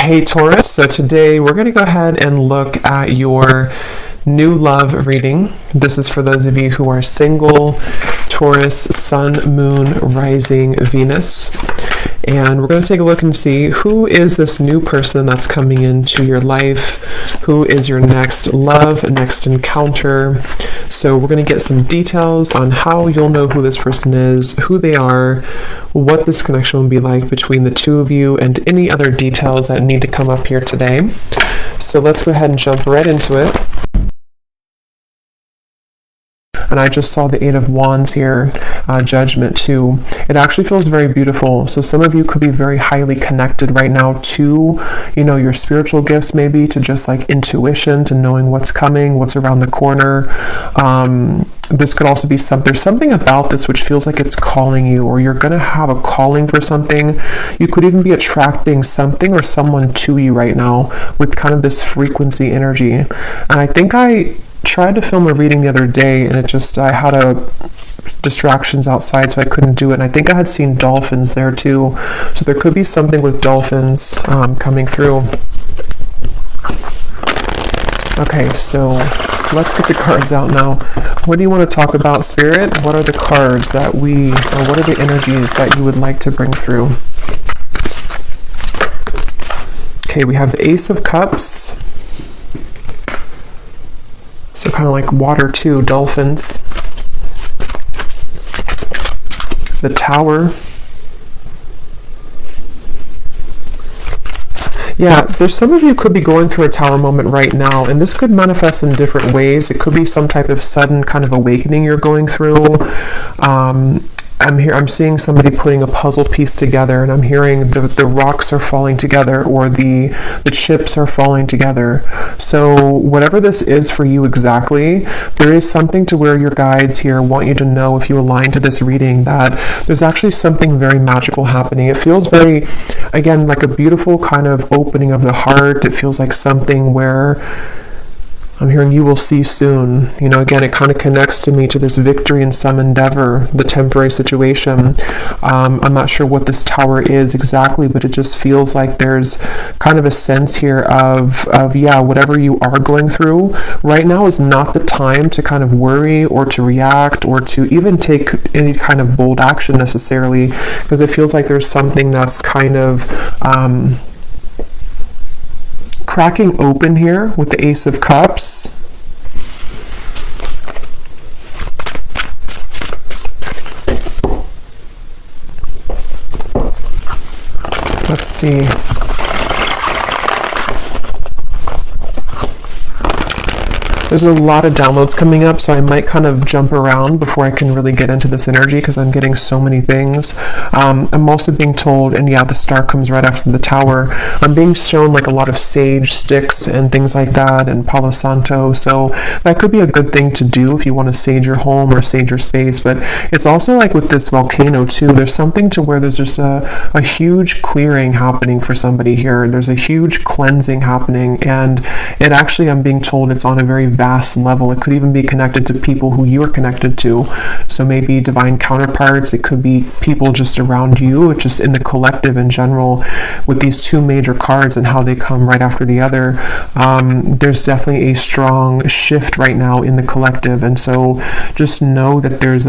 Hey Taurus, so today we're going to go ahead and look at your new love reading. This is for those of you who are single, Taurus, Sun, Moon, Rising, Venus. And we're going to take a look and see who is this new person that's coming into your life, who is your next love, next encounter. So we're going to get some details on how you'll know who this person is, who they are, what this connection will be like between the two of you, and any other details that need to come up here today. So let's go ahead and jump right into it. And I just saw the Eight of Wands here, Judgment too. It actually feels very beautiful. So some of you could be very highly connected right now to, your spiritual gifts, maybe to just like intuition, to knowing what's coming, what's around the corner. This could also be there's something about this which feels like it's calling you, or you're going to have a calling for something. You could even be attracting something or someone to you right now with kind of this frequency energy. And I think I tried to film a reading the other day, and I had distractions outside, so I couldn't do it. And I think I had seen dolphins there too, so there could be something with dolphins coming through. Okay, so let's get the cards out now. What do you want to talk about, Spirit? What are the cards what are the energies that you would like to bring through? Okay, we have the Ace of Cups. So kind of like water too, dolphins. The Tower. Yeah, there's some of you could be going through a Tower moment right now, and this could manifest in different ways. It could be some type of sudden kind of awakening you're going through. I'm seeing somebody putting a puzzle piece together, and I'm hearing the rocks are falling together, or the chips are falling together. So whatever this is for you exactly, there is something to where your guides here want you to know, if you align to this reading, that there's actually something very magical happening. It feels very, again, like a beautiful kind of opening of the heart. It feels like something where I'm hearing you will see soon. Again, it kind of connects to me to this victory in some endeavor, the temporary situation. I'm not sure what this tower is exactly, but it just feels like there's kind of a sense here of whatever you are going through right now is not the time to kind of worry or to react or to even take any kind of bold action necessarily, because it feels like there's something that's kind of cracking open here with the Ace of Cups. Let's see. There's a lot of downloads coming up, so I might kind of jump around before I can really get into this energy, because I'm getting so many things. I'm also being told, and the Star comes right after the Tower. I'm being shown like a lot of sage sticks and things like that, and Palo Santo, so that could be a good thing to do if you want to sage your home or sage your space. But it's also like with this volcano too, there's something to where there's just a huge clearing happening for somebody here. There's a huge cleansing happening, and it actually, I'm being told, it's on a very vast level. It could even be connected to people who you are connected to. So maybe divine counterparts. It could be people just around you, just in the collective in general. With these two major cards and how they come right after the other, there's definitely a strong shift right now in the collective. And so just know that there's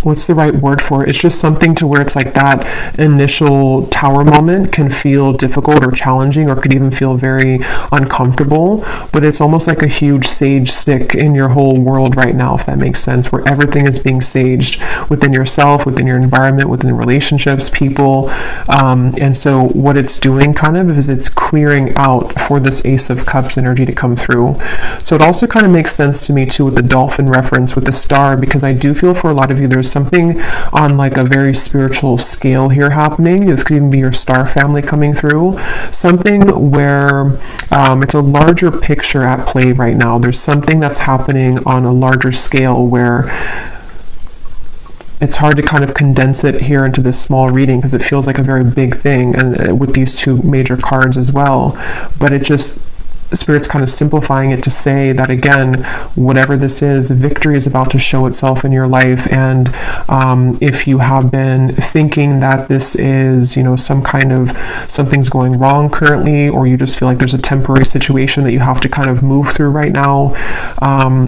what's the right word for it? It's just something to where it's like that initial Tower moment can feel difficult or challenging, or could even feel very uncomfortable, but it's almost like a huge sage stick in your whole world right now, if that makes sense, where everything is being saged within yourself, within your environment, within relationships, people, and so what it's doing kind of is it's clearing out for this Ace of Cups energy to come through. So it also kind of makes sense to me too with the dolphin reference with the star, because I do feel for a lot of you there's something on like a very spiritual scale here happening. This could even be your star family coming through. Something where it's a larger picture at play right now. There's something that's happening on a larger scale where it's hard to kind of condense it here into this small reading, because it feels like a very big thing, and with these two major cards as well. But it just Spirit's kind of simplifying it to say that, again, whatever this is, victory is about to show itself in your life. And if you have been thinking that this is, some kind of something's going wrong currently, or you just feel like there's a temporary situation that you have to kind of move through right now,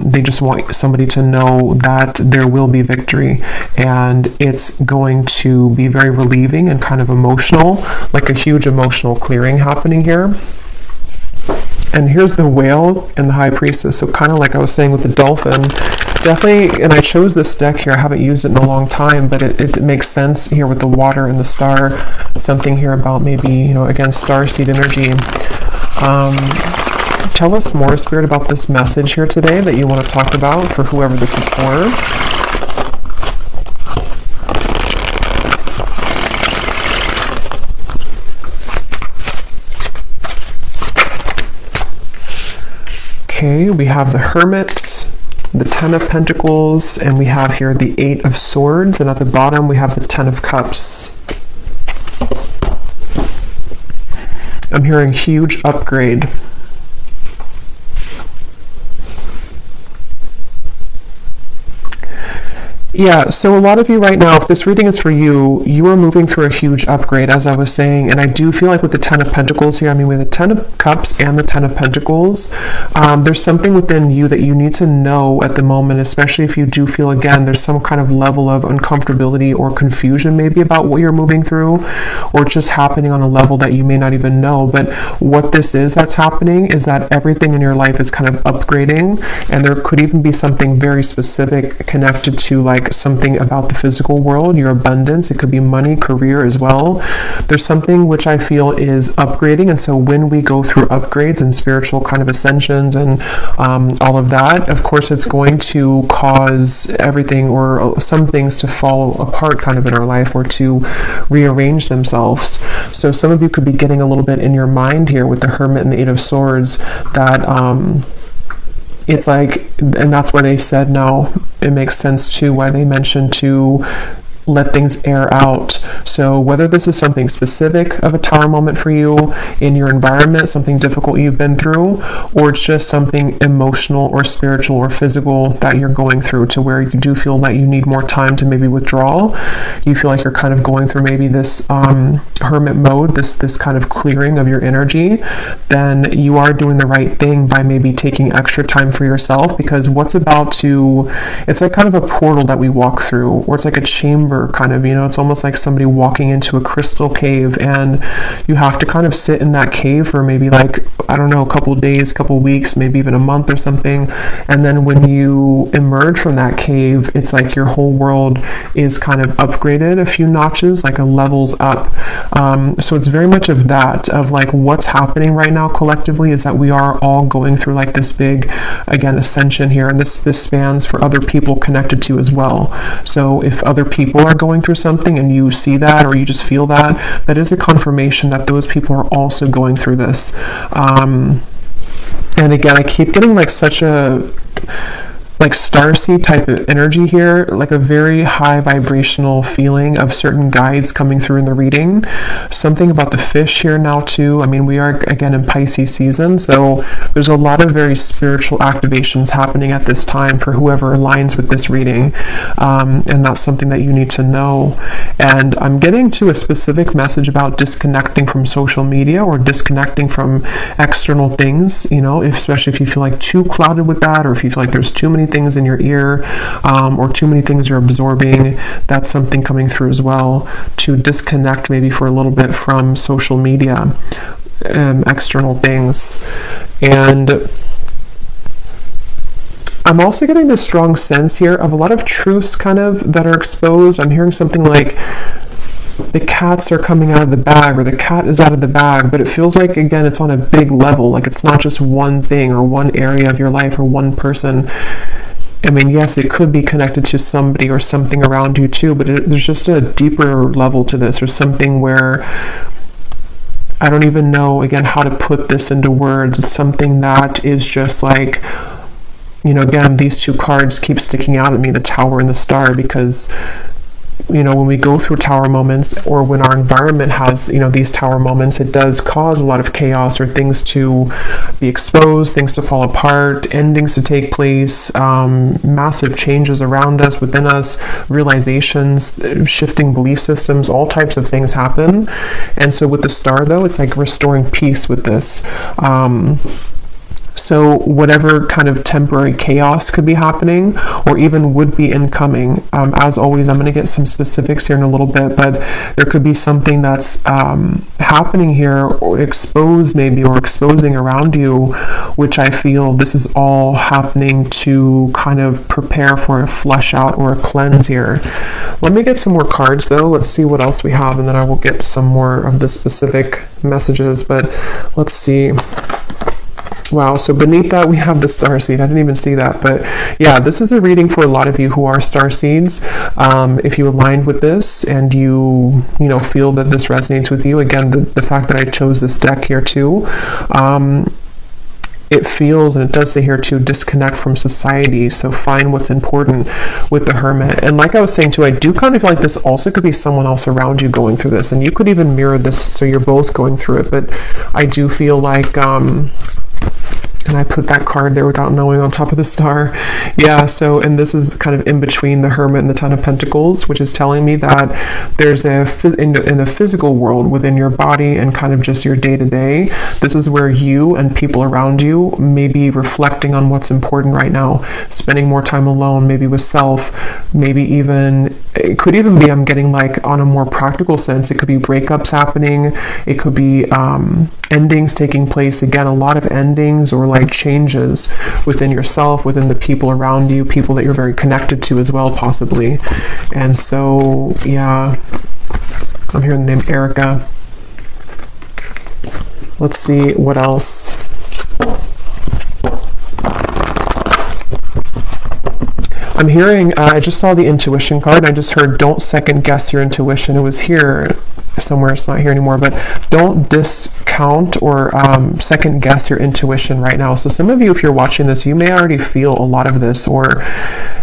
they just want somebody to know that there will be victory, and it's going to be very relieving and kind of emotional, like a huge emotional clearing happening here. And here's the whale and the high priestess. So kind of like I was saying with the dolphin, definitely, and I chose this deck here. I haven't used it in a long time, but it makes sense here with the water and the star. Something here about maybe, again, starseed energy. Tell us more, Spirit, about this message here today that you want to talk about for whoever this is for. Okay, we have the Hermit, the Ten of Pentacles, and we have here the Eight of Swords, and at the bottom we have the Ten of Cups. I'm hearing huge upgrade. Yeah, so a lot of you right now, if this reading is for you, you are moving through a huge upgrade, as I was saying, and I do feel like with the Ten of Pentacles here, with the Ten of Cups and the Ten of Pentacles, there's something within you that you need to know at the moment, especially if you do feel, again, there's some kind of level of uncomfortability or confusion maybe about what you're moving through, or just happening on a level that you may not even know. But what this is that's happening is that everything in your life is kind of upgrading, and there could even be something very specific connected to, like, something about the physical world, your abundance. It could be money, career as well. There's something which I feel is upgrading, and so when we go through upgrades and spiritual kind of ascensions and all of that, of course it's going to cause everything or some things to fall apart kind of in our life, or to rearrange themselves. So some of you could be getting a little bit in your mind here with the Hermit and the Eight of Swords that it's like, and that's why they said now it makes sense too why they mentioned to let things air out. So whether this is something specific of a tower moment for you in your environment, something difficult you've been through, or it's just something emotional or spiritual or physical that you're going through, to where you do feel that you need more time to maybe withdraw. You feel like you're kind of going through maybe this hermit mode, this kind of clearing of your energy, then you are doing the right thing by maybe taking extra time for yourself, because what's about to, it's like kind of a portal that we walk through, or it's like a chamber kind of, it's almost like somebody walking into a crystal cave, and you have to kind of sit in that cave for maybe, like, I don't know, a couple days, couple weeks, maybe even a month or something. And then when you emerge from that cave, it's like your whole world is kind of upgraded a few notches, like a levels up. So it's very much of that, of like what's happening right now collectively is that we are all going through like this big, again, ascension here, and this spans for other people connected to as well. So if other people are going through something and you see that, or you just feel that, that is a confirmation that those people are also going through this. And again, I keep getting like such a like starseed type of energy here, like a very high vibrational feeling of certain guides coming through in the reading. Something about the fish here now too. We are again in Pisces season, so there's a lot of very spiritual activations happening at this time for whoever aligns with this reading, and that's something that you need to know. And I'm getting to a specific message about disconnecting from social media or disconnecting from external things, especially if you feel like too clouded with that, or if you feel like there's too many things in your ear, or too many things you're absorbing. That's something coming through as well, to disconnect maybe for a little bit from social media, external things. And I'm also getting this strong sense here of a lot of truths kind of that are exposed. I'm hearing something like the cats are coming out of the bag, or the cat is out of the bag, but it feels like, again, it's on a big level. Like it's not just one thing or one area of your life or one person. Yes, it could be connected to somebody or something around you too, but there's just a deeper level to this, or something where I don't even know, again, how to put this into words. It's something that is just like, again, these two cards keep sticking out at me, the Tower and the Star, because you know, when we go through tower moments, or when our environment has, you know, these tower moments, it does cause a lot of chaos, or things to be exposed, things to fall apart, endings to take place, massive changes around us, within us, realizations, shifting belief systems, all types of things happen. And so with the star, though, it's like restoring peace with this. So whatever kind of temporary chaos could be happening, or even would be incoming, as always, I'm going to get some specifics here in a little bit, but there could be something that's happening here, or exposed maybe, or exposing around you, which I feel this is all happening to kind of prepare for a flush out or a cleanse here. Let me get some more cards, though. Let's see what else we have, and then I will get some more of the specific messages, but let's see. Wow, so beneath that we have the starseed. I didn't even see that, but yeah, this is a reading for a lot of you who are starseeds. If you aligned with this and you know, feel that this resonates with you, again, the fact that I chose this deck here too, it feels, and it does say here too, disconnect from society. So find what's important with the Hermit. And like I was saying too, I do kind of feel like this also could be someone else around you going through this, and you could even mirror this, so you're both going through it. But I do feel like, and I put that card there without knowing, on top of the star. Yeah, so, and this is kind of in between the Hermit and the Ten of Pentacles, which is telling me that there's in the physical world, within your body and kind of just your day-to-day, this is where you and people around you may be reflecting on what's important right now, spending more time alone, maybe with self, maybe even, it could even be, I'm getting like on a more practical sense, it could be breakups happening, it could be endings taking place, again, a lot of endings, or like changes within yourself, within the people around you, people that you're very connected to as well, possibly. And so, yeah, I'm hearing the name Erica. Let's see what else. I'm hearing, I just saw the intuition card, and I just heard, don't second guess your intuition. It was here somewhere, it's not here anymore, but don't discount or second guess your intuition right now. So some of you, if you're watching this, you may already feel a lot of this, or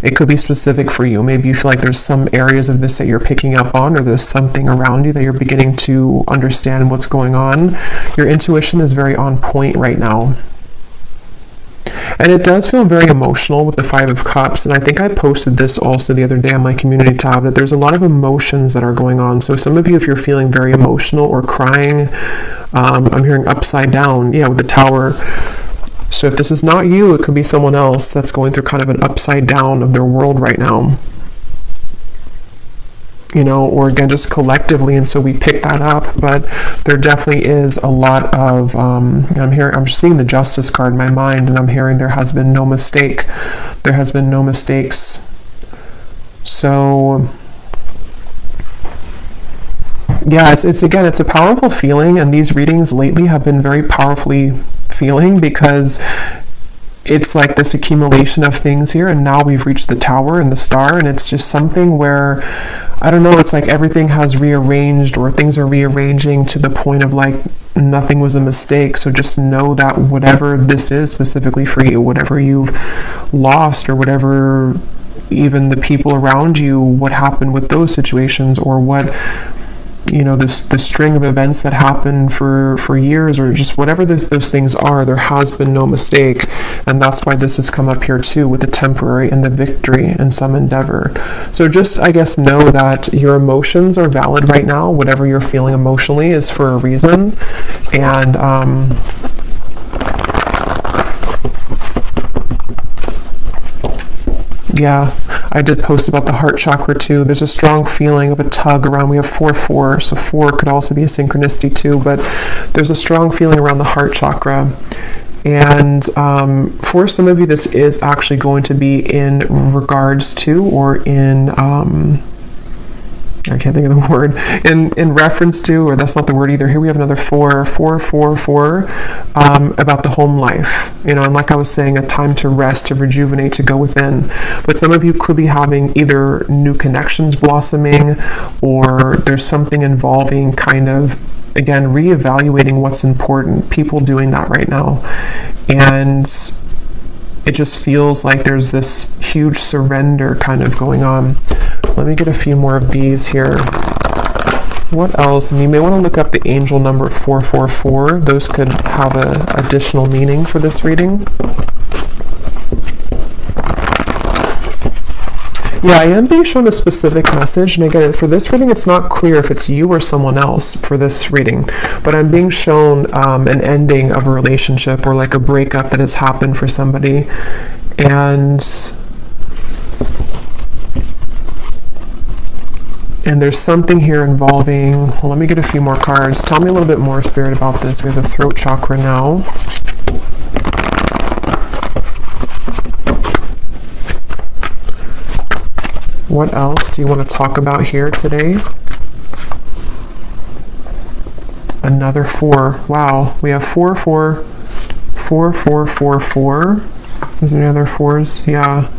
it could be specific for you. Maybe you feel like there's some areas of this that you're picking up on, or there's something around you that you're beginning to understand what's going on. Your intuition is very on point right now. And it does feel very emotional with the Five of Cups. And I think I posted this also the other day on my community tab, that there's a lot of emotions that are going on. So some of you, if you're feeling very emotional or crying, I'm hearing upside down, yeah, with the Tower. So if this is not you, it could be someone else that's going through kind of an upside down of their world right now. You know, or again, just collectively, and so we pick that up. But there definitely is a lot of, I'm seeing the Justice card in my mind, and I'm hearing there has been no mistake. There has been no mistakes. So, yeah, it's again, it's a powerful feeling, and these readings lately have been very powerfully feeling, because it's like this accumulation of things here, and now we've reached the Tower and the Star, and it's just something where, I don't know, it's like everything has rearranged, or things are rearranging to the point of like nothing was a mistake. So just know that whatever this is specifically for you, whatever you've lost, or whatever, even the people around you, what happened with those situations, or what, you know, the string of events that happened for years, or just whatever those things are, there has been no mistake. And that's why this has come up here too, with the temporary and the victory in some endeavor. So just, I guess, know that your emotions are valid right now. Whatever you're feeling emotionally is for a reason. And yeah, I did post about the heart chakra too. There's a strong feeling of a tug around. We have 4-4, so 4 could also be a synchronicity too, but there's a strong feeling around the heart chakra. And for some of you, this is actually going to be in regards to, or in, I can't think of the word, in reference to, or that's not the word either. Here we have another 4, about the home life, you know, and like I was saying, a time to rest, to rejuvenate, to go within. But some of you could be having either new connections blossoming, or there's something involving kind of, again, reevaluating what's important. People doing that right now. And it just feels like there's this huge surrender kind of going on. Let me get a few more of these here. What else? And you may want to look up the angel number 444. Those could have an additional meaning for this reading. Yeah, I am being shown a specific message, and again, for this reading, it's not clear if it's you or someone else for this reading, but I'm being shown an ending of a relationship or like a breakup that has happened for somebody, and there's something here involving, well, let me get a few more cards. Tell me a little bit more, Spirit, about this. We have the throat chakra now. What else do you want to talk about here today? Another 4. Wow, we have 4, 4, 4, 4, 4, 4. Is there any other 4s? Yeah.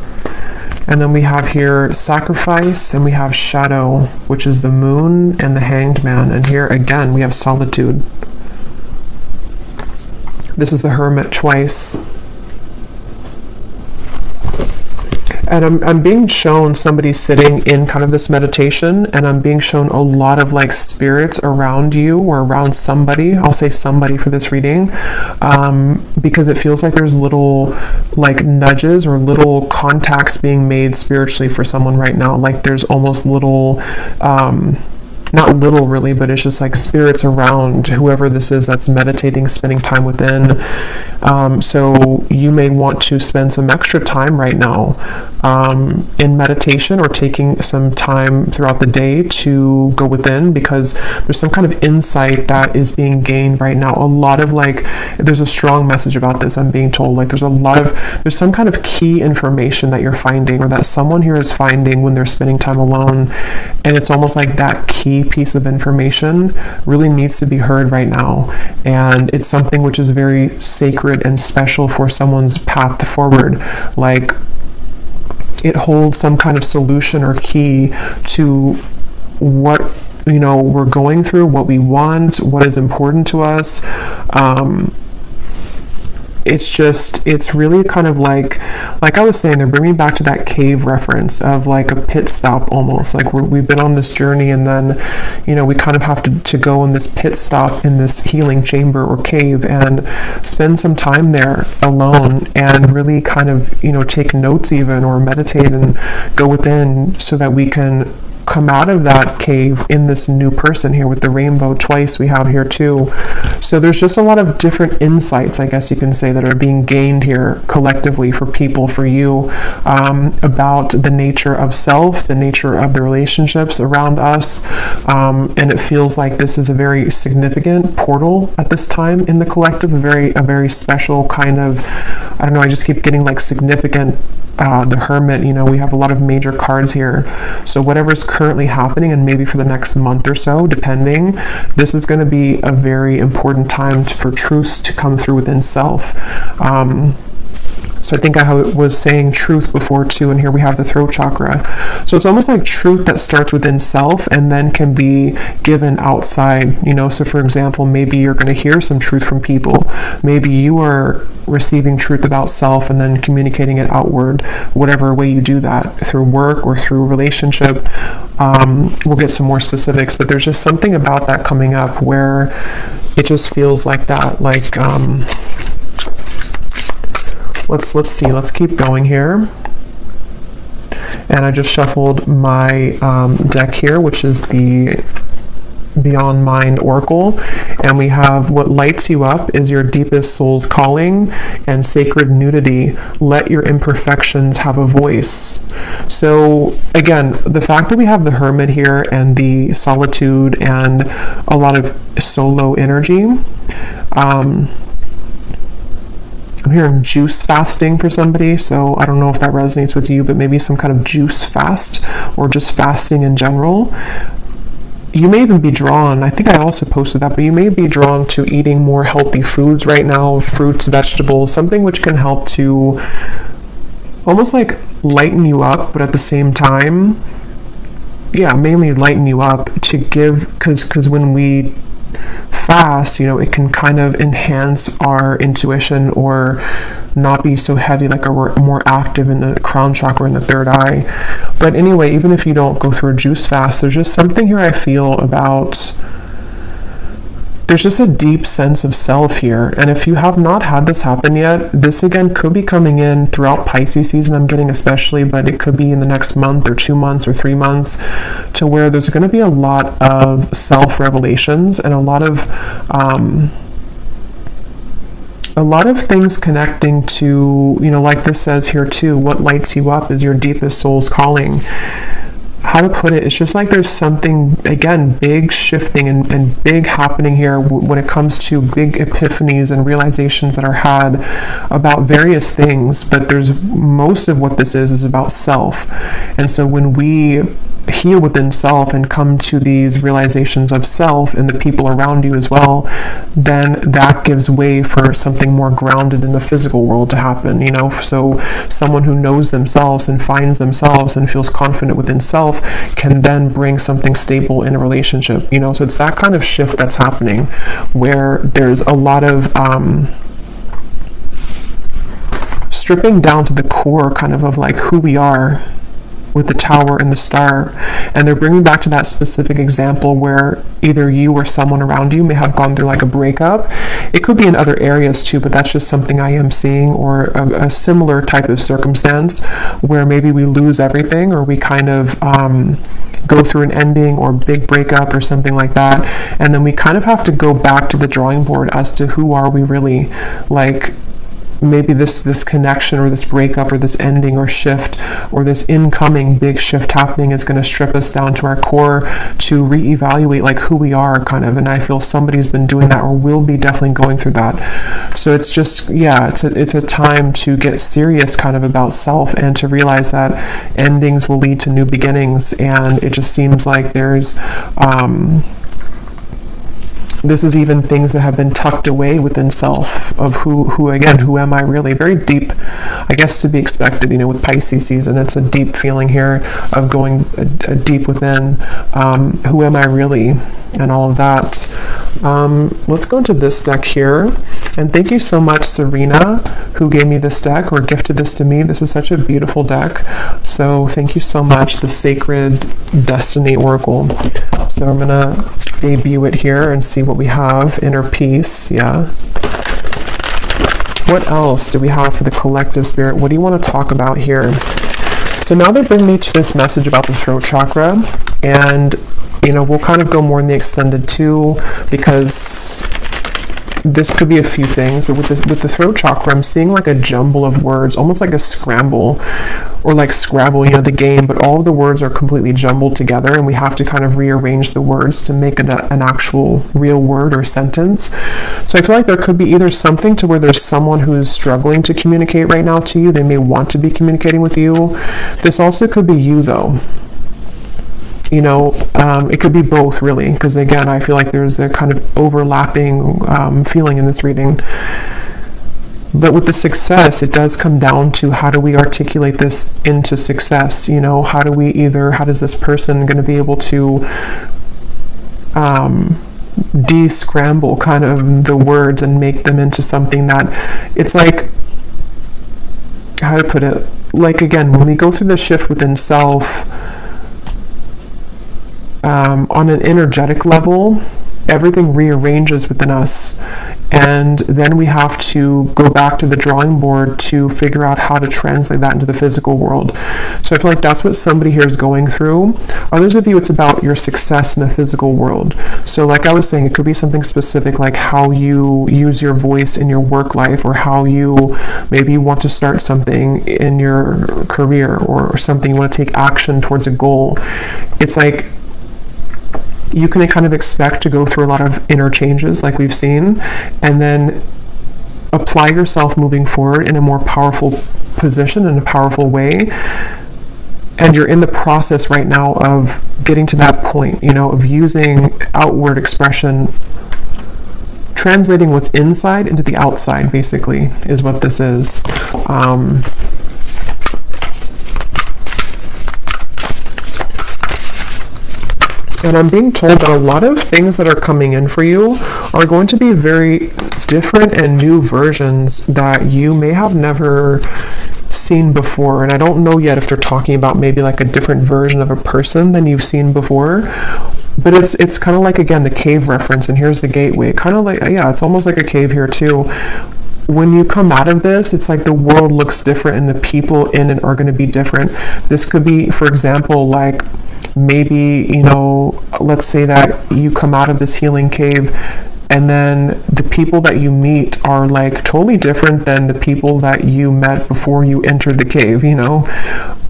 And then we have here sacrifice, and we have shadow, which is the moon and the hanged man. And here again, we have solitude. This is the hermit twice. And I'm being shown somebody sitting in kind of this meditation, and I'm being shown a lot of like spirits around you or around somebody. I'll say somebody for this reading, because it feels like there's little like nudges or little contacts being made spiritually for someone right now. Like there's almost little, not little really, but it's just like spirits around whoever this is that's meditating, spending time within. So you may want to spend some extra time right now in meditation, or taking some time throughout the day to go within, because there's some kind of insight that is being gained right now. A lot of like, there's a strong message about this, I'm being told. Like there's some kind of key information that you're finding, or that someone here is finding when they're spending time alone. And it's almost like that key piece of information really needs to be heard right now. And it's something which is very sacred and special for someone's path forward. Like it holds some kind of solution or key to what, you know, we're going through, what we want, what is important to us. It's really kind of like I was saying, they're bringing back to that cave reference of like a pit stop almost. Like we've been on this journey, and then, you know, we kind of have to go in this pit stop in this healing chamber or cave and spend some time there alone and really kind of, you know, take notes even, or meditate and go within, so that we can come out of that cave in this new person here with the rainbow twice we have here too. So there's just a lot of different insights, I guess you can say, that are being gained here collectively for people, for you, about the nature of self, the nature of the relationships around us. And it feels like this is a very significant portal at this time in the collective, a very special kind of, I don't know, I just keep getting like significant. The Hermit, you know, we have a lot of major cards here. So whatever's currently happening, and maybe for the next month or so, depending, this is going to be a very important time for truths to come through within self. So I think I was saying truth before too, and here we have the throat chakra. So it's almost like truth that starts within self and then can be given outside, you know. So for example, maybe you're going to hear some truth from people. Maybe you are receiving truth about self and then communicating it outward, whatever way you do that, through work or through relationship. We'll get some more specifics, but there's just something about that coming up where it just feels like that, like, let's see, let's keep going here. And I just shuffled my deck here, which is the Beyond Mind Oracle, and we have what lights you up is your deepest soul's calling and sacred nudity. Let your imperfections have a voice. So again, the fact that we have the Hermit here and the solitude and a lot of solo energy, I'm hearing juice fasting for somebody, so I don't know if that resonates with you, but maybe some kind of juice fast, or just fasting in general. You may even be drawn, I think I also posted that, but you may be drawn to eating more healthy foods right now, fruits, vegetables, something which can help to almost like lighten you up, but at the same time, yeah, mainly lighten you up to give, because when we fast, you know, it can kind of enhance our intuition or not be so heavy, like we're more active in the crown chakra and the third eye. But anyway, even if you don't go through a juice fast, there's just something here I feel about, there's just a deep sense of self here. And if you have not had this happen yet, this again could be coming in throughout Pisces season, I'm getting especially, but it could be in the next month or 2 months or 3 months, to where there's going to be a lot of self-revelations and a lot of things connecting to, you know, like this says here too, what lights you up is your deepest soul's calling. How to put it, it's just like there's something, again, big shifting and big happening here when it comes to big epiphanies and realizations that are had about various things. But there's most of what this is about self. And so when we heal within self and come to these realizations of self and the people around you as well, then that gives way for something more grounded in the physical world to happen, you know. So someone who knows themselves and finds themselves and feels confident within self can then bring something stable in a relationship, you know. So it's that kind of shift that's happening where there's a lot of stripping down to the core kind of like who we are with the Tower and the Star. And they're bringing back to that specific example where either you or someone around you may have gone through like a breakup. It could be in other areas too, but that's just something I am seeing, or a similar type of circumstance where maybe we lose everything, or we kind of go through an ending or big breakup or something like that, and then we kind of have to go back to the drawing board as to who are we really. Like, maybe this connection or this breakup or this ending or shift or this incoming big shift happening is going to strip us down to our core to reevaluate like who we are kind of. And I feel somebody's been doing that or will be definitely going through that. So it's just, yeah, it's a time to get serious kind of about self and to realize that endings will lead to new beginnings. And it just seems like there's this is even things that have been tucked away within self of who again, who am I really? Very deep, I guess, to be expected, you know, with Pisces season. It's a deep feeling here of going deep within, who am I really, and all of that. Let's go into this deck here. And thank you so much, Serena, who gave me this deck or gifted this to me. This is such a beautiful deck. So thank you so much, the Sacred Destiny Oracle. So I'm going to debut it here and see what we have. Inner peace, yeah. What else do we have for the collective spirit? What do you want to talk about here? So now they bring me to this message about the throat chakra, and you know, we'll kind of go more in the extended too, because this could be a few things, but with the throat chakra, I'm seeing like a jumble of words, almost like a scramble, or like Scrabble, you know, the game, but all of the words are completely jumbled together, and we have to kind of rearrange the words to make an actual real word or sentence. So I feel like there could be either something to where there's someone who is struggling to communicate right now to you. They may want to be communicating with you. This also could be you, though. You know, it could be both, really, because again, I feel like there's a kind of overlapping feeling in this reading. But with the success, it does come down to how do we articulate this into success? You know, how does this person going to be able to de-scramble kind of the words and make them into something that it's like, how to put it? Like, again, when we go through the shift within self, on an energetic level, everything rearranges within us, and then we have to go back to the drawing board to figure out how to translate that into the physical world. So I feel like that's what somebody here is going through. Others of you, it's about your success in the physical world. So like I was saying, it could be something specific, like how you use your voice in your work life, or how you maybe want to start something in your career, or something you want to take action towards a goal. It's like you can kind of expect to go through a lot of inner changes like we've seen, and then apply yourself moving forward in a more powerful position, in a powerful way. And you're in the process right now of getting to that point, you know, of using outward expression, translating what's inside into the outside, basically, is what this is. And I'm being told that a lot of things that are coming in for you are going to be very different and new versions that you may have never seen before. And I don't know yet if they're talking about maybe like a different version of a person than you've seen before. But it's kind of like, again, the cave reference, and here's the gateway. Kind of like, yeah, it's almost like a cave here too. When you come out of this, it's like the world looks different and the people in it are going to be different. This could be, for example, like maybe, you know, let's say that you come out of this healing cave and then the people that you meet are like totally different than the people that you met before you entered the cave, you know,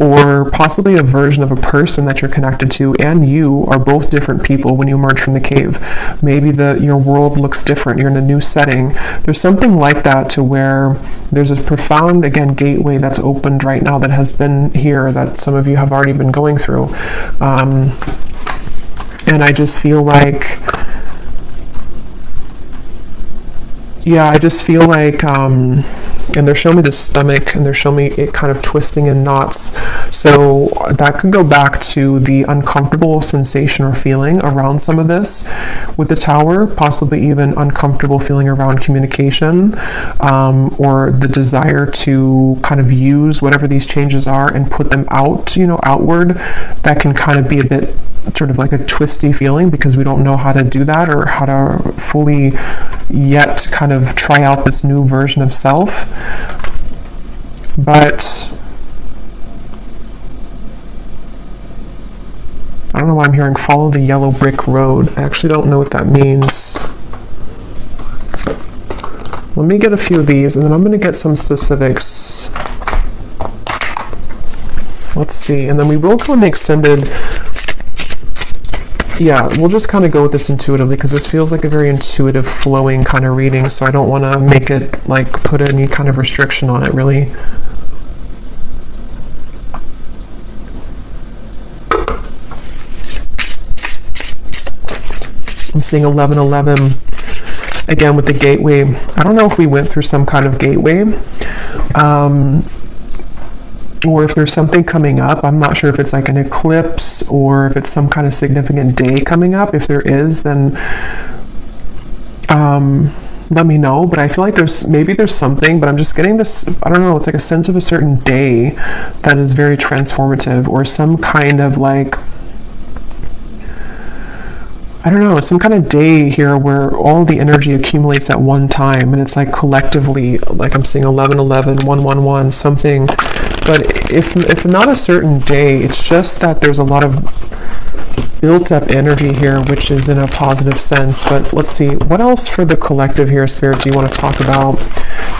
or possibly a version of a person that you're connected to and you are both different people when you emerge from the cave. Maybe your world looks different. You're in a new setting. There's something like that, to where there's a profound, again, gateway that's opened right now that has been here, that some of you have already been going through. And I just feel like, yeah, I just feel like, and they're showing me the stomach, and they're showing me it kind of twisting in knots. So that could go back to the uncomfortable sensation or feeling around some of this with the Tower, possibly even uncomfortable feeling around communication, or the desire to kind of use whatever these changes are and put them out, you know, outward. That can kind of be a bit sort of like a twisty feeling because we don't know how to do that or how to fully yet kind of try out this new version of self. But I don't know why I'm hearing follow the yellow brick road. I actually don't know what that means. Let me get a few of these and then I'm going to get some specifics. Let's see, and then we will go in the extended. Yeah, we'll just kind of go with this intuitively because this feels like a very intuitive, flowing kind of reading, so I don't want to make it, like, put any kind of restriction on it, really. I'm seeing 1111, again, with the gateway. I don't know if we went through some kind of gateway, or if there's something coming up. I'm not sure if it's like an eclipse or if it's some kind of significant day coming up. If there is, then let me know. But I feel like there's something, but I'm just getting this, I don't know, it's like a sense of a certain day that is very transformative, or some kind of like, I don't know, some kind of day here where all the energy accumulates at one time, and it's like collectively, like I'm seeing 1111, 111, something. But if not a certain day, it's just that there's a lot of built up energy here, which is in a positive sense. But let's see, what else for the collective here, Spirit, do you want to talk about?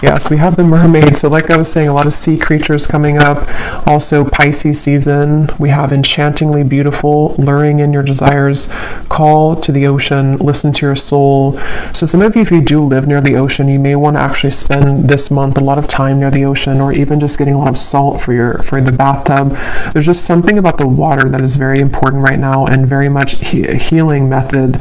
Yes, we have the mermaid. So like I was saying, a lot of sea creatures coming up. Also Pisces season. We have enchantingly beautiful, luring in your desires, call to the ocean, listen to your soul. So some of you, if you do live near the ocean, you may want to actually spend this month a lot of time near the ocean, or even just getting a lot of salt for the bathtub. There's just something about the water that is very important right now, and very much healing method.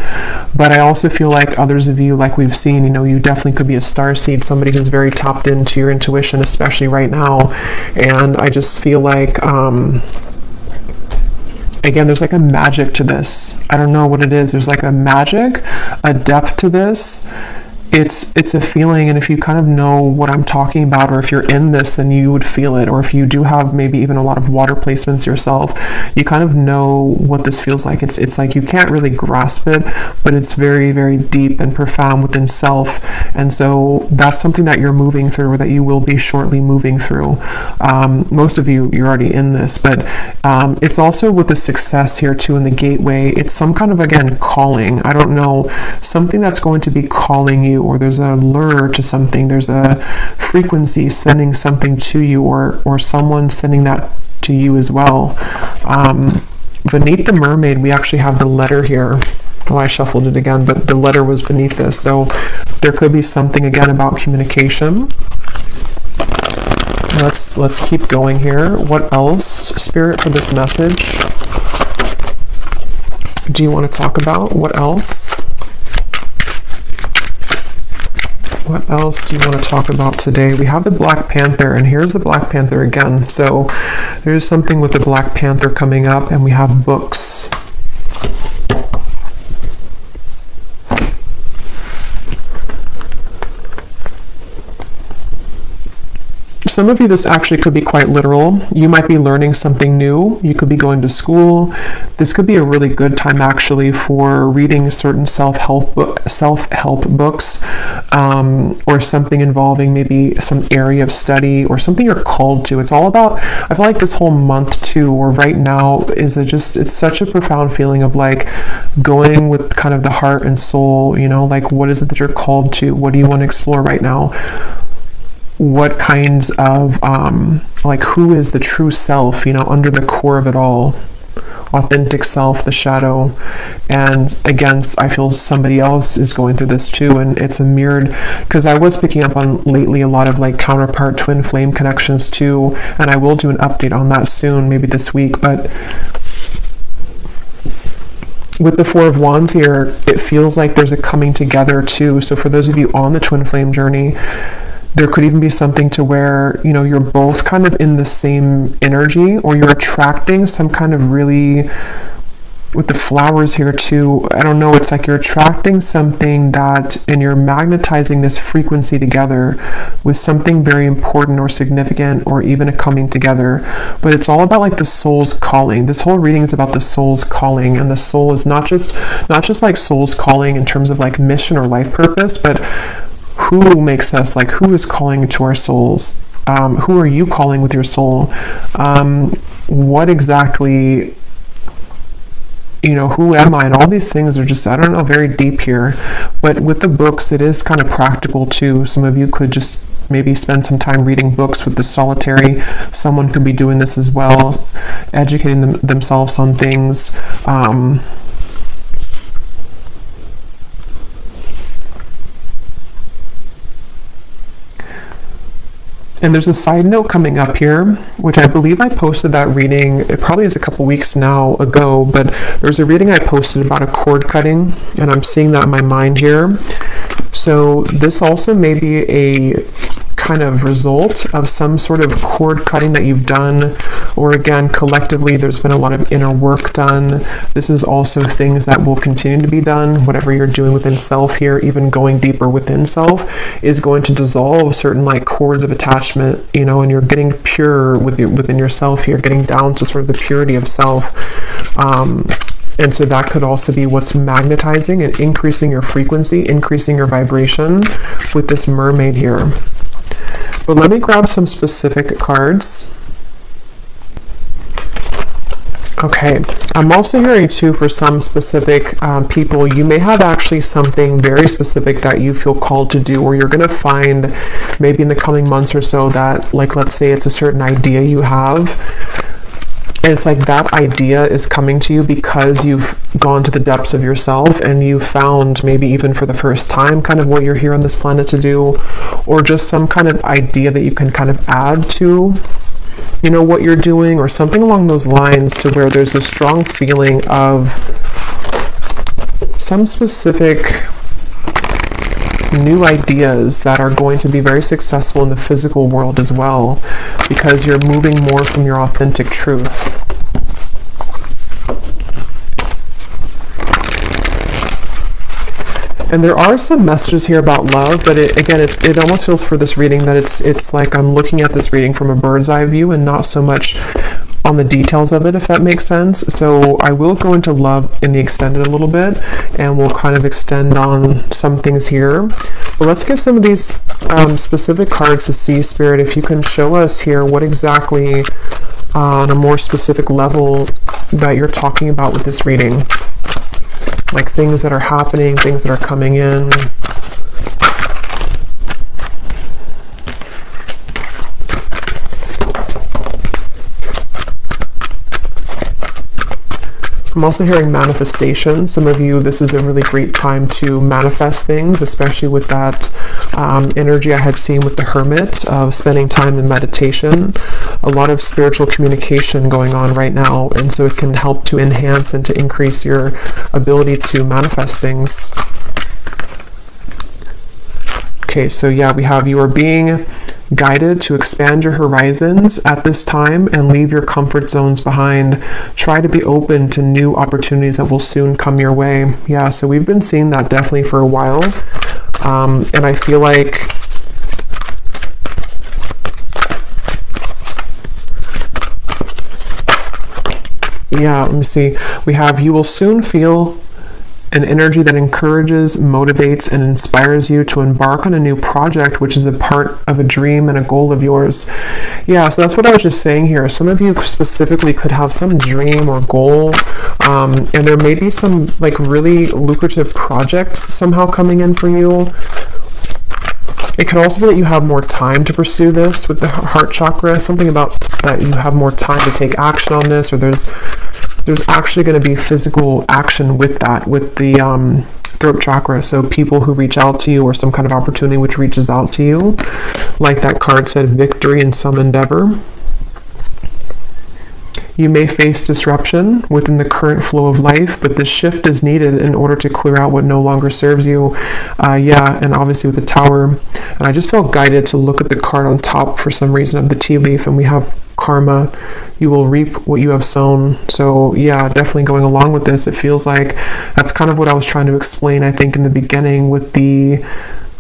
But I also feel like others of you, like we've seen, you know, you definitely could be a starseed, somebody who's very tapped into your intuition, especially right now. And I just feel like again, there's like a magic to this. I don't know what it is. There's like a magic, a depth to this. It's a feeling, and if you kind of know what I'm talking about, or if you're in this, then you would feel it. Or if you do have maybe even a lot of water placements yourself, you kind of know what this feels like. It's like you can't really grasp it, but it's very, very deep and profound within self. And so that's something that you're moving through, or that you will be shortly moving through. Most of you, you're already in this, but it's also with the success here too in the gateway. It's some kind of, again, calling. I don't know, something that's going to be calling you, or there's a lure to something, there's a frequency sending something to you, or someone sending that to you as well. Beneath the mermaid, we actually have the letter here. Oh, I shuffled it again, but the letter was beneath this. So there could be something, again, about communication. Let's keep going here. What else, Spirit, for this message do you want to talk about? What else? What else do you want to talk about today? We have the Black Panther, and here's the Black Panther again. So there's something with the Black Panther coming up, and we have books. some of you, this actually could be quite literal. You might be learning something new. You could be going to school. This could be a really good time actually for reading certain self-help books, or something involving maybe some area of study or something you're called to. It's all about, I feel like this whole month too, or right now, is it's such a profound feeling of like going with kind of the heart and soul, you know, like what is it that you're called to? What do you want to explore right now? What kinds of, like who is the true self, you know, under the core of it all? Authentic self, the shadow. And again, I feel somebody else is going through this too, and it's a mirrored, because I was picking up on lately a lot of like counterpart twin flame connections too, and I will do an update on that soon, maybe this week. But with the Four of Wands here, it feels like there's a coming together too. So for those of you on the twin flame journey, there could even be something to where, you know, you're both kind of in the same energy, or you're attracting some kind of really, with the flowers here too, I don't know, it's like you're attracting something that, and you're magnetizing this frequency together with something very important or significant, or even a coming together. But it's all about like the soul's calling. This whole reading is about the soul's calling, and the soul is not just like soul's calling in terms of like mission or life purpose, but who makes us, like who is calling to our souls? Who are you calling with your soul? What exactly, you know, who am I? And all these things are just, I don't know, very deep here. But with the books, it is kind of practical too. Some of you could just maybe spend some time reading books with the solitary. Someone could be doing this as well, educating themselves on things. And there's a side note coming up here, which I believe I posted that reading, it probably is a couple weeks now ago, but there's a reading I posted about a cord cutting, and I'm seeing that in my mind here. So this also may be a kind of result of some sort of cord cutting that you've done, or again, collectively, there's been a lot of inner work done. This is also things that will continue to be done. Whatever you're doing within self here, even going deeper within self, is going to dissolve certain like cords of attachment, you know, and you're getting pure within yourself here, getting down to sort of the purity of self. And so that could also be what's magnetizing and increasing your frequency, increasing your vibration with this mermaid here. But let me grab some specific cards. Okay, I'm also hearing too, for some specific people, you may have actually something very specific that you feel called to do, or you're going to find maybe in the coming months or so that, like, let's say it's a certain idea you have, and it's like that idea is coming to you because you've gone to the depths of yourself and you found, maybe even for the first time, kind of what you're here on this planet to do, or just some kind of idea that you can kind of add to, you know, what you're doing, or something along those lines, to where there's a strong feeling of some specific new ideas that are going to be very successful in the physical world as well, because you're moving more from your authentic truth. And there are some messages here about love, but it almost feels for this reading that it's like I'm looking at this reading from a bird's eye view and not so much on the details of it, if that makes sense. So I will go into love in the extended a little bit, and we'll kind of extend on some things here. But let's get some of these specific cards to see, Spirit, if you can show us here what exactly on a more specific level that you're talking about with this reading. Like things that are happening, things that are coming in. I'm also hearing manifestation. Some of you, this is a really great time to manifest things, especially with that energy I had seen with the Hermit of spending time in meditation. A lot of spiritual communication going on right now, and so it can help to enhance and to increase your ability to manifest things. Okay, so yeah, we have you are being guided to expand your horizons at this time and leave your comfort zones behind. Try to be open to new opportunities that will soon come your way. Yeah, so we've been seeing that definitely for a while. And I feel like Yeah, let me see. We have, you will soon feel an energy that encourages, motivates, and inspires you to embark on a new project, which is a part of a dream and a goal of yours. Yeah, so that's what I was just saying here. Some of you specifically could have some dream or goal, and there may be some like really lucrative projects somehow coming in for you. It could also be that you have more time to pursue this with the heart chakra, something about that you have more time to take action on this, or there's actually going to be physical action with that, with the throat chakra. So people who reach out to you, or some kind of opportunity which reaches out to you, like that card said, victory in some endeavor. You may face disruption within the current flow of life, but this shift is needed in order to clear out what no longer serves you. Yeah, and obviously with the Tower. And I just felt guided to look at the card on top for some reason of the tea leaf, and we have karma. You will reap what you have sown. So yeah, definitely going along with this, it feels like that's kind of what I was trying to explain, I think, in the beginning with the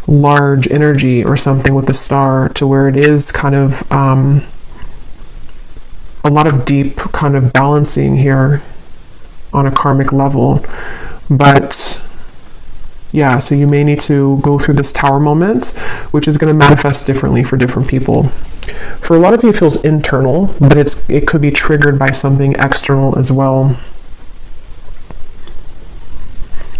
large energy or something with the star, to where it is kind of a lot of deep kind of balancing here on a karmic level. But yeah, so you may need to go through this Tower moment, which is going to manifest differently for different people. For a lot of you, it feels internal, but it could be triggered by something external as well.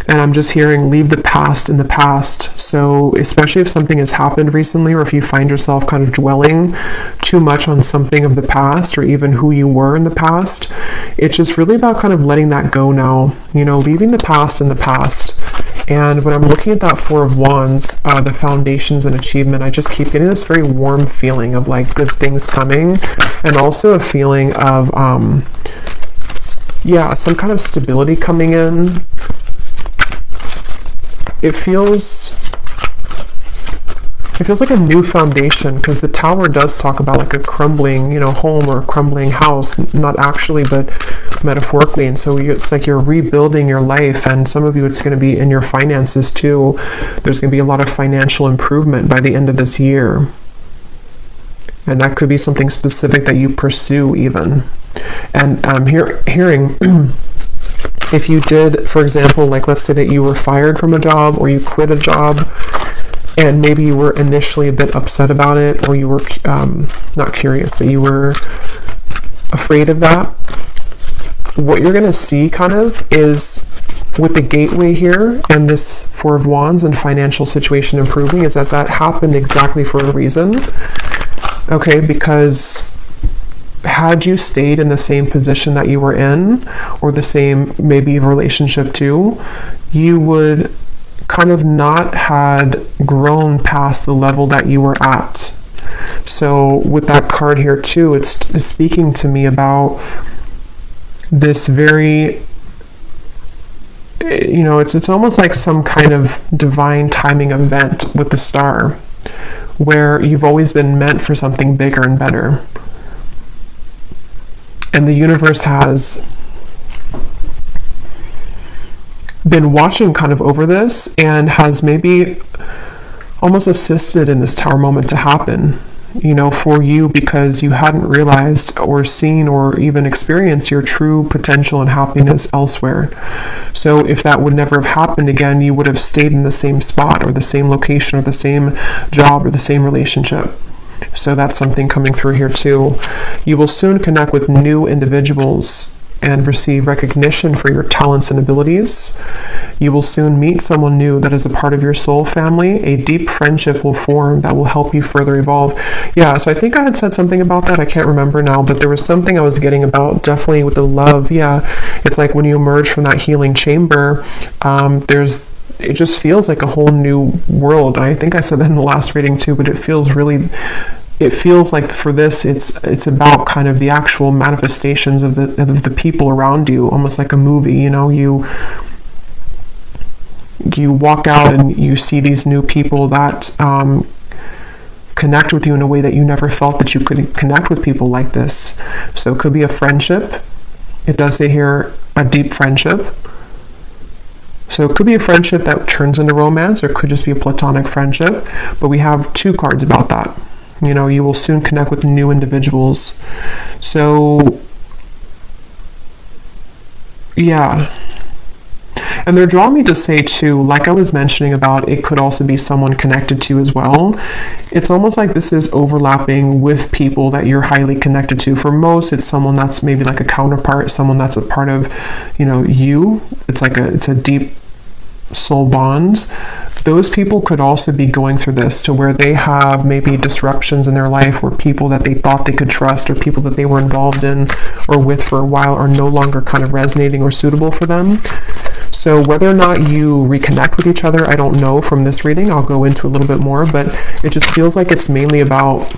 And I'm just hearing, leave the past in the past. So especially if something has happened recently, or if you find yourself kind of dwelling too much on something of the past, or even who you were in the past, it's just really about kind of letting that go now, you know, leaving the past in the past. And when I'm looking at that Four of Wands, the foundations and achievement, I just keep getting this very warm feeling of like good things coming, and also a feeling of, yeah, some kind of stability coming in. It feels like a new foundation, because the Tower does talk about like a crumbling, you know, home or a crumbling house, not actually, but metaphorically. And so it's like you're rebuilding your life, and some of you, it's going to be in your finances too. There's going to be a lot of financial improvement by the end of this year. And that could be something specific that you pursue even. And I'm hearing... If you did, for example, like let's say that you were fired from a job, or you quit a job, and maybe you were initially a bit upset about it, or you were not curious, but you were afraid of that, what you're going to see kind of is with the gateway here and this Four of Wands and financial situation improving, is that happened exactly for a reason. Okay, because had you stayed in the same position that you were in, or the same maybe relationship too, you would kind of not had grown past the level that you were at. So with that card here too, it's speaking to me about this very, you know, it's almost like some kind of divine timing event with the star, where you've always been meant for something bigger and better. And the universe has been watching kind of over this, and has maybe almost assisted in this Tower moment to happen, you know, for you, because you hadn't realized or seen or even experienced your true potential and happiness elsewhere. So if that would never have happened again, you would have stayed in the same spot, or the same location, or the same job, or the same relationship. So that's something coming through here too. You will soon connect with new individuals and receive recognition for your talents and abilities. You will soon meet someone new that is a part of your soul family. A deep friendship will form that will help you further evolve. Yeah, so I think I had said something about that. I can't remember now, but there was something I was getting about definitely with the love. Yeah, it's like when you emerge from that healing chamber, it just feels like a whole new world. I think I said that in the last reading too, but it feels like for this, it's about kind of the actual manifestations of the people around you, almost like a movie. You know, you walk out and you see these new people that connect with you in a way that you never felt that you could connect with people like this. So it could be a friendship. It does say here a deep friendship. So it could be a friendship that turns into romance, or it could just be a platonic friendship. But we have two cards about that. You know, you will soon connect with new individuals. So Yeah. And they're drawing me to say too, like I was mentioning about, it could also be someone connected to as well. It's almost like this is overlapping with people that you're highly connected to. For most, it's someone that's maybe like a counterpart, someone that's a part of, you. It's a deep soul bond. Those people could also be going through this to where they have maybe disruptions in their life where people that they thought they could trust or people that they were involved in or with for a while are no longer kind of resonating or suitable for them. So whether or not you reconnect with each other, I don't know from this reading. I'll go into a little bit more, but it just feels like it's mainly about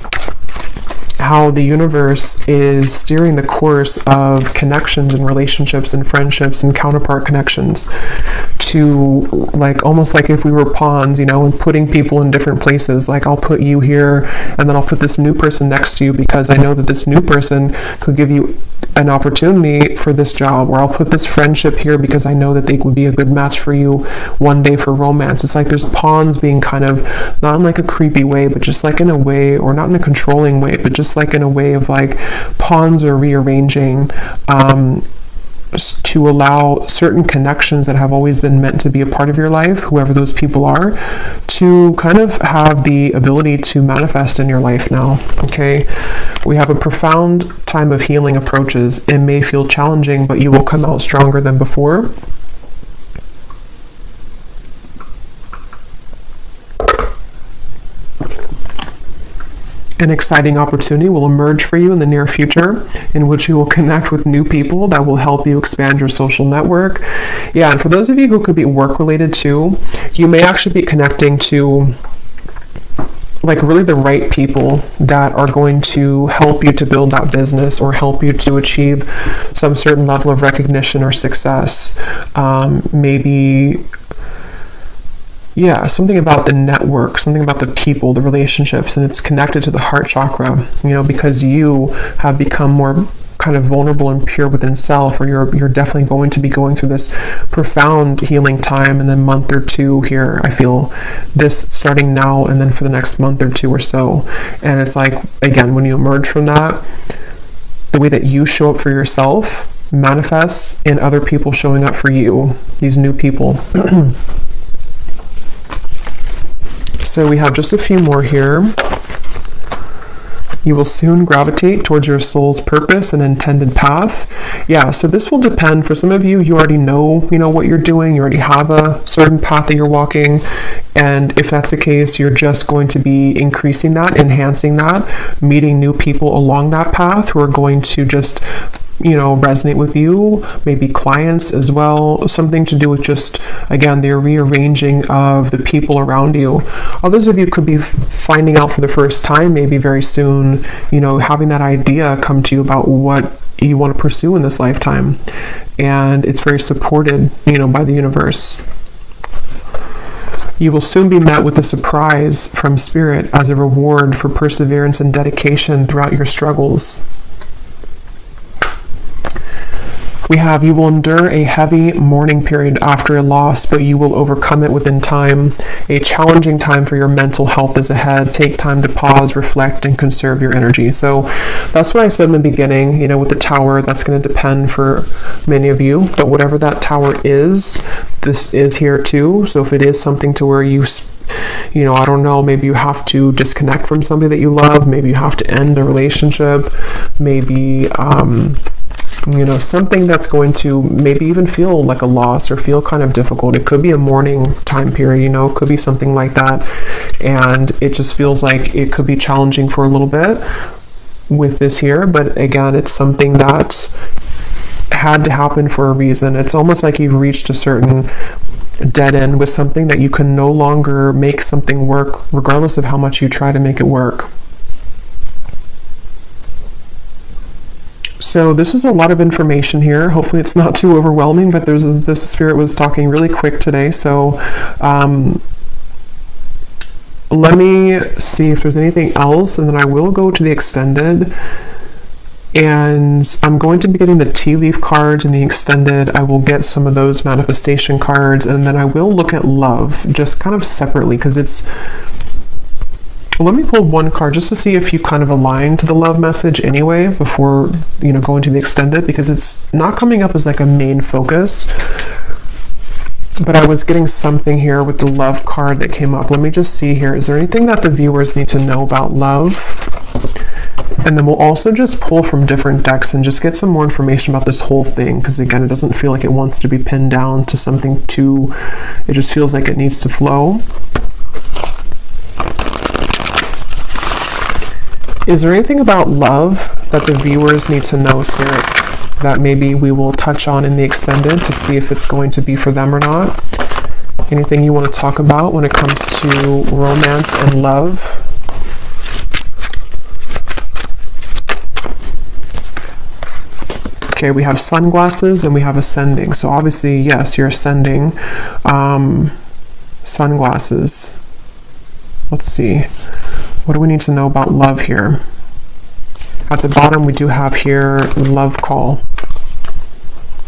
how the universe is steering the course of connections and relationships and friendships and counterpart connections to, like, almost like if we were pawns, and putting people in different places. Like, I'll put you here and then I'll put this new person next to you because I know that this new person could give you an opportunity for this job, or I'll put this friendship here because I know that they would be a good match for you one day for romance. It's like there's pawns being kind of, not in like a creepy way, but just like in a way, or not in a controlling way, but just like in a way of like pawns are rearranging to allow certain connections that have always been meant to be a part of your life, whoever those people are, to kind of have the ability to manifest in your life now. Okay, we have a profound time of healing approaches. It may feel challenging, but you will come out stronger than before. An exciting opportunity will emerge for you in the near future in which you will connect with new people that will help you expand your social network. Yeah, and for those of you who could be work related too, you may actually be connecting to like really the right people that are going to help you to build that business or help you to achieve some certain level of recognition or success. Yeah, something about the network, something about the people, the relationships, and it's connected to the heart chakra, because you have become more kind of vulnerable and pure within self, or you're definitely going to be going through this profound healing time in the month or two here. I feel this starting now and then for the next month or two or so. And it's like, again, when you emerge from that, the way that you show up for yourself manifests in other people showing up for you, these new people. So we have just a few more here. You will soon gravitate towards your soul's purpose and intended path. Yeah, so this will depend. For some of you, you already know, what you're doing. You already have a certain path that you're walking. And if that's the case, you're just going to be increasing that, enhancing that, meeting new people along that path who are going to just resonate with you, maybe clients as well, something to do with just, again, the rearranging of the people around you. Others of you could be finding out for the first time, maybe very soon, having that idea come to you about what you want to pursue in this lifetime. And it's very supported, by the universe. You will soon be met with a surprise from Spirit as a reward for perseverance and dedication throughout your struggles. We have, you will endure a heavy mourning period after a loss, but you will overcome it within time. A challenging time for your mental health is ahead. Take time to pause, reflect, and conserve your energy. So that's what I said in the beginning, with the tower, that's going to depend for many of you, but whatever that tower is, this is here too. So if it is something to where I don't know, maybe you have to disconnect from somebody that you love, maybe you have to end the relationship, maybe, something that's going to maybe even feel like a loss or feel kind of difficult. It could be a mourning time period, it could be something like that. And it just feels like it could be challenging for a little bit with this here. But again, it's something that's had to happen for a reason. It's almost like you've reached a certain dead end with something that you can no longer make something work, regardless of how much you try to make it work. So this is a lot of information here. Hopefully it's not too overwhelming, but this Spirit was talking really quick today. So let me see if there's anything else, and then I will go to the extended. And I'm going to be getting the tea leaf cards in the extended. I will get some of those manifestation cards, and then I will look at love just kind of separately, because Let me pull one card just to see if you kind of align to the love message anyway before, going to the extended, because it's not coming up as like a main focus. But I was getting something here with the love card that came up. Let me just see here. Is there anything that the viewers need to know about love? And then we'll also just pull from different decks and just get some more information about this whole thing, because again, it doesn't feel like it wants to be pinned down to something too, it just feels like it needs to flow. Is there anything about love that the viewers need to know, Spirit, that maybe we will touch on in the extended to see if it's going to be for them or not? Anything you want to talk about when it comes to romance and love? Okay, we have sunglasses and we have ascending. So obviously, yes, you're ascending. Sunglasses. Let's see. What do we need to know about love here? At the bottom, we do have here love call.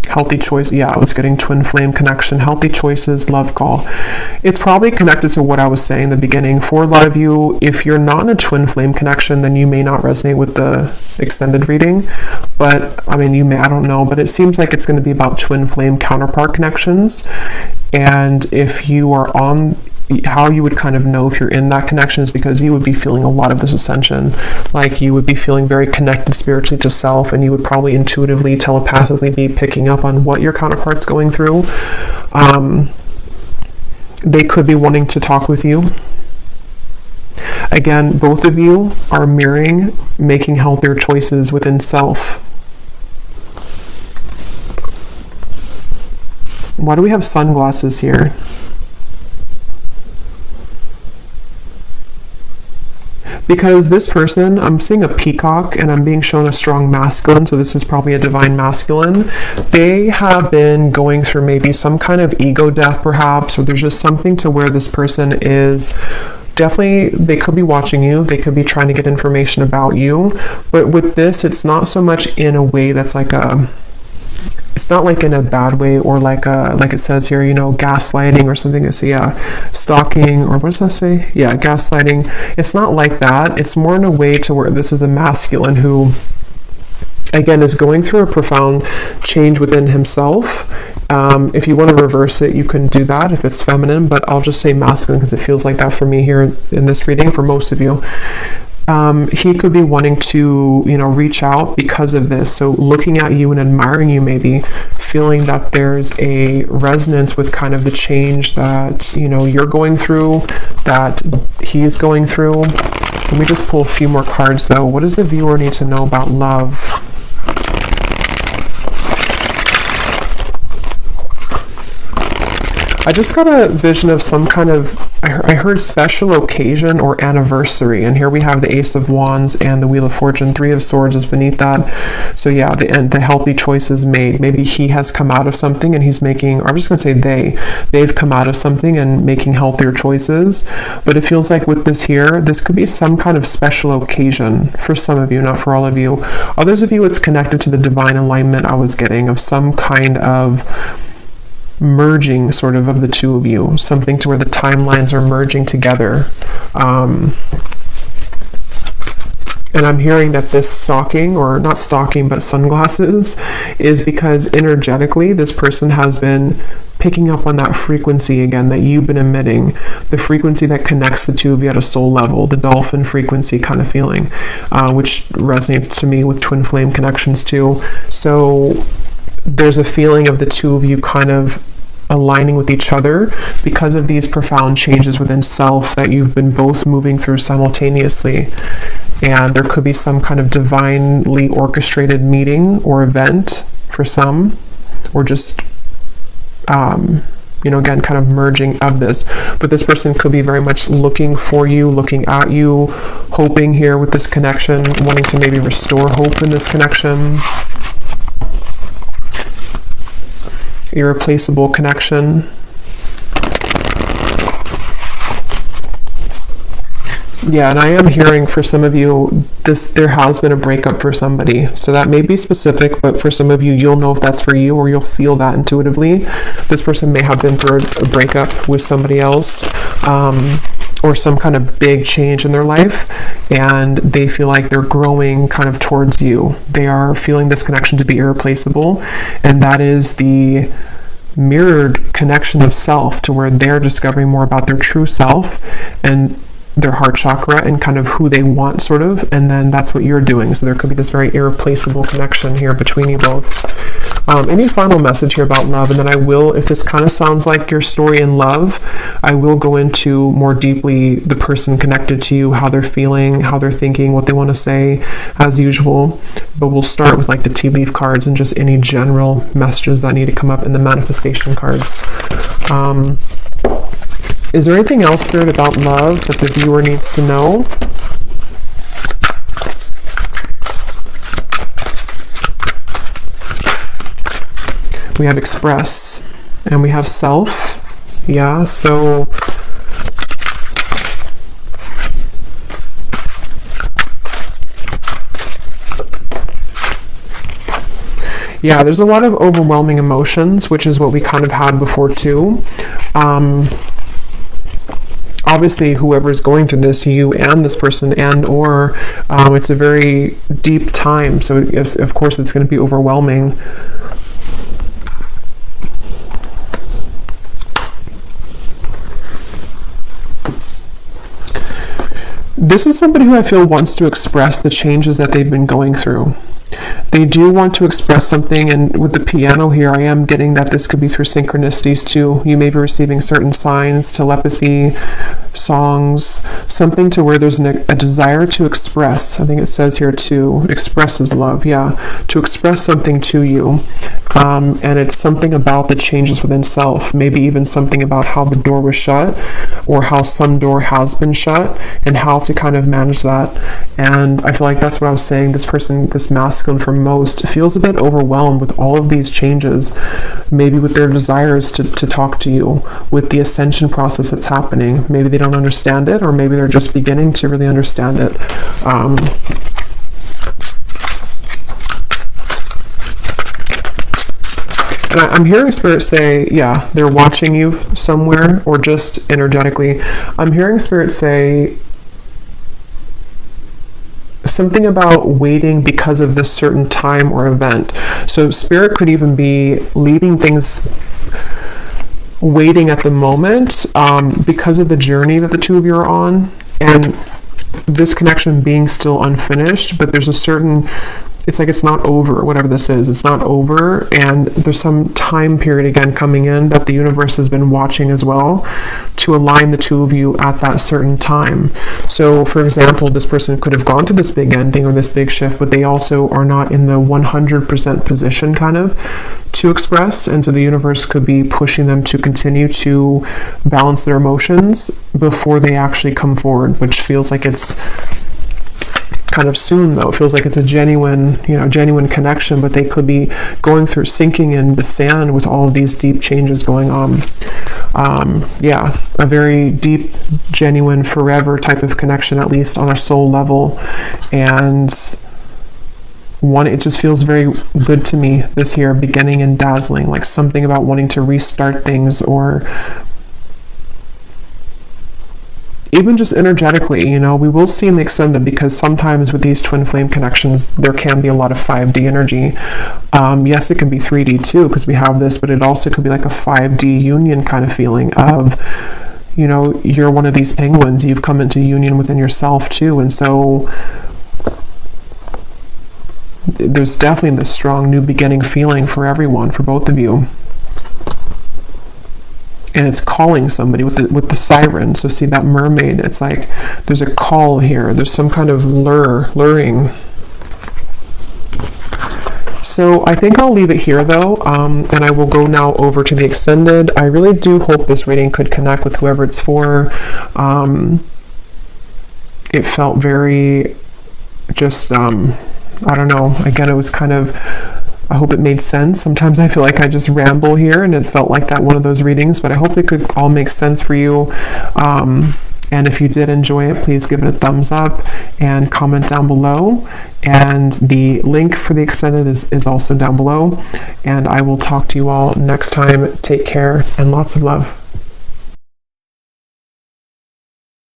Healthy choice. Yeah, I was getting twin flame connection. Healthy choices, love call. It's probably connected to what I was saying in the beginning. For a lot of you, if you're not in a twin flame connection, then you may not resonate with the extended reading. But I mean, you may, I don't know, but it seems like it's going to be about twin flame counterpart connections. And if you are on, how you would kind of know if you're in that connection is because you would be feeling a lot of this ascension. Like you would be feeling very connected spiritually to self, and you would probably intuitively, telepathically be picking up on what your counterpart's going through. They could be wanting to talk with you. Again, both of you are mirroring making healthier choices within self. Why do we have sunglasses here? Because this person, I'm seeing a peacock and I'm being shown a strong masculine, so this is probably a divine masculine. They have been going through maybe some kind of ego death perhaps, or there's just something to where this person is definitely, they could be watching you, they could be trying to get information about you, but with this, it's not so much in a way that's like a, it's not like in a bad way or like it says here, gaslighting or something. So yeah, stalking, or what does that say? Yeah, gaslighting. It's not like that. It's more in a way to where this is a masculine who, again, is going through a profound change within himself. If you want to reverse it, you can do that if it's feminine, but I'll just say masculine because it feels like that for me here in this reading for most of you. He could be wanting to, reach out because of this. So looking at you and admiring you, maybe feeling that there's a resonance with kind of the change that, you're going through, that he's going through. Let me just pull a few more cards though. What does the viewer need to know about love? I just got a vision of some kind of, I heard special occasion or anniversary, and here we have the Ace of Wands and the Wheel of Fortune. Three of Swords is beneath that. So yeah, the healthy choices made. Maybe he has come out of something and he's making, or I'm just going to say they've come out of something and making healthier choices. But it feels like with this here, this could be some kind of special occasion for some of you, not for all of you. Others of you, it's connected to the divine alignment I was getting of some kind of merging sort of the two of you, something to where the timelines are merging together. And I'm hearing that this stalking, or not stalking, but sunglasses, is because energetically this person has been picking up on that frequency again that you've been emitting, the frequency that connects the two of you at a soul level, the dolphin frequency kind of feeling, which resonates to me with twin flame connections too. So there's a feeling of the two of you kind of aligning with each other because of these profound changes within self that you've been both moving through simultaneously. And there could be some kind of divinely orchestrated meeting or event for some, or just again, kind of merging of this. But this person could be very much looking for you, looking at you, hoping here with this connection, wanting to maybe restore hope in this connection. Irreplaceable connection. Yeah, and I am hearing for some of you, there has been a breakup for somebody. So that may be specific, but for some of you, you'll know if that's for you, or you'll feel that intuitively. This person may have been through a breakup with somebody else. or some kind of big change in their life, and they feel like they're growing kind of towards you. They are feeling this connection to be irreplaceable, and that is the mirrored connection of self, to where they're discovering more about their true self and their heart chakra and kind of who they want, sort of, and then that's what you're doing. So there could be this very irreplaceable connection here between you both. Any final message here about love? And then I will, if this kind of sounds like your story in love, I will go into more deeply the person connected to you, how they're feeling, how they're thinking, what they want to say, as usual. But we'll start with like the tea leaf cards and just any general messages that need to come up in the manifestation cards. Is there anything else, Spirit, about love that the viewer needs to know? We have express and we have self. Yeah, so yeah, there's a lot of overwhelming emotions, which is what we kind of had before too. Obviously, whoever's going through this, you and this person, and or it's a very deep time, so of course it's going to be overwhelming. This is somebody who I feel wants to express the changes that they've been going through. They do want to express something, and with the piano here, I am getting that this could be through synchronicities too. You may be receiving certain signs, telepathy, songs, something to where there's a desire to express. I think it says here to expresses love, yeah, to express something to you. And it's something about the changes within self, maybe even something about how the door was shut, or how some door has been shut, and how to kind of manage that. And I feel like that's what I was saying. This person, this masculine for most, feels a bit overwhelmed with all of these changes, maybe with their desires to talk to you, with the ascension process that's happening. Maybe they don't understand it, or maybe they're just beginning to really understand it. And I'm hearing Spirit say, yeah, they're watching you somewhere, or just energetically. I'm hearing Spirit say something about waiting because of this certain time or event. So Spirit could even be leaving things waiting at the moment because of the journey that the two of you are on, and this connection being still unfinished, but there's a certain, it's like it's not over, whatever this is, it's not over, and there's some time period again coming in that the universe has been watching as well to align the two of you at that certain time. So for example, this person could have gone to this big ending or this big shift, but they also are not in the 100% position kind of to express, and so the universe could be pushing them to continue to balance their emotions before they actually come forward, which feels like it's kind of soon, though. It feels like it's a genuine connection, but they could be going through, sinking in the sand with all of these deep changes going on. Yeah, a very deep, genuine, forever type of connection, at least on a soul level. And it just feels very good to me this here, beginning and dazzling, like something about wanting to restart things, or even just energetically, we will see in the extended, because sometimes with these twin flame connections, there can be a lot of 5D energy. Yes, it can be 3D too, because we have this, but it also could be like a 5D union kind of feeling of, you're one of these penguins, you've come into union within yourself too, and so there's definitely this strong new beginning feeling for everyone, for both of you. And it's calling somebody with the siren. So see that mermaid, it's like there's a call here, there's some kind of luring. So I think I'll leave it here though, and I will go now over to the extended. I really do hope this reading could connect with whoever it's for. It felt very just I don't know, again, it was kind of, I hope it made sense. Sometimes I feel like I just ramble here, and it felt like that one of those readings, but I hope it could all make sense for you. And if you did enjoy it, please give it a thumbs up and comment down below. And the link for the extended is also down below. And I will talk to you all next time. Take care and lots of love.